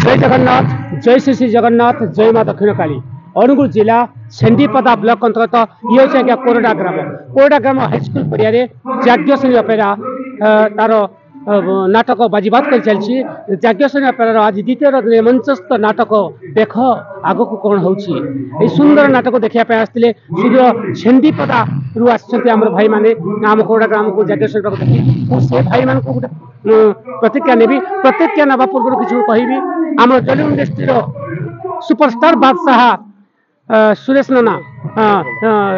जय जगन्नाथ, जय श्री श्री जगन्नाथ, जय माँ दक्षिण काली। अनुगुल जिला सेंडीपदा ब्लॉक अंतर्गत ये हूँ आज्ञा कोरडा ग्राम हाईस्कल पड़िया जाग्ञ श्रेणी अपेरा तार नाटक बाजीबात कर चलती। जाग्ञ श्रेणी अपेरा आज द्वितीय मंचस्थ नाटक देख आग को कौन हो सुंदर नाटक देखा आसते सुदूर सेंडीपदा रु आम भाई मैंने आम कोरडा ग्राम को जाग्ञ श्रेणी देखी से भाई मान को प्रतिज्ञा नेबी। प्रतिज्ञा नवा पूर्व किसी कहबी आम जलिंग इंडस्ट्री सुपरस्टार बादशाह सुरेश नाना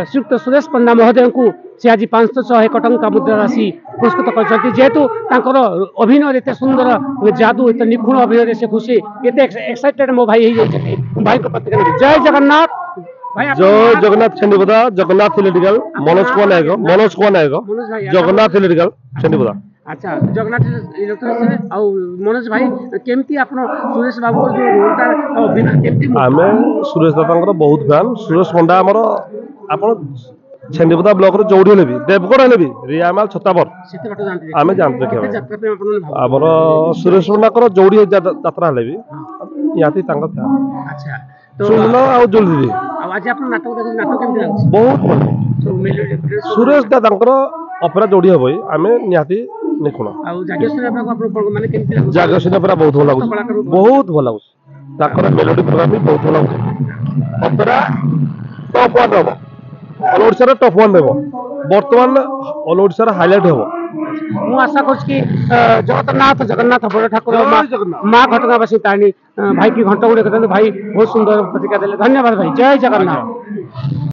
श्रीयुक्त सुरेश पंडा महोदय को से आज 500 टंका मुद्रा राशि पुरस्कृत कर जेहेतु अभिनय एत सुंदर जादू एत निपुण अभिनय से खुशी एत एक्साइटेड मो भाई भाई को प्रतिज्ञा जय जगन्नाथ। जय जगन्नाथ छेंडीपदा जगन्नाथ इलेक्ट्रिकल मनोज कुमार नायक जगन्नाथ इलेक्ट्रिकल छेंडीपदा। अच्छा जगन्नाथ इलेक्ट्रिक और मनोज भाई केमती आपण सुरेश बाबू को जो रोलटा अभिनय केमती आमे सुरेश दादा बहुत फैन। सुरेश पंडा आमर आपण छेंडीपदा ब्लॉक रे जोड़ी हेले भी देवगढ़ हेले भी रियामाल छतावर आमे जानते आमर सुरेश पंडा जोड़ी यात्रा हेले भी याती तांका फैन। अच्छा सुनना आ जल्दी आज आपण नाटक नाटक केमती लागछ बहुत सुरेश दादा अपेरा जोड़ी हे आमे निहाती निखुण जागेश्वरी पूरा बहुत भल लगुच बहुत भल लगुच मेलोडी प्रोग्राम भी बहुत भल लगुच अपेरा टॉप 1 हम ऑल ओडिशा टॉप 1 देव बर्तमान ऑल ओडिशा हाइलाइट हम। मु आशा करूँ जगन्नाथ बड़ ठाकुर माँ घटनावासी ताणी भाई की घंटा गुड़े भाई बहुत सुंदर प्रतिक्रिया देले। धन्यवाद भाई। जय जगन्नाथ।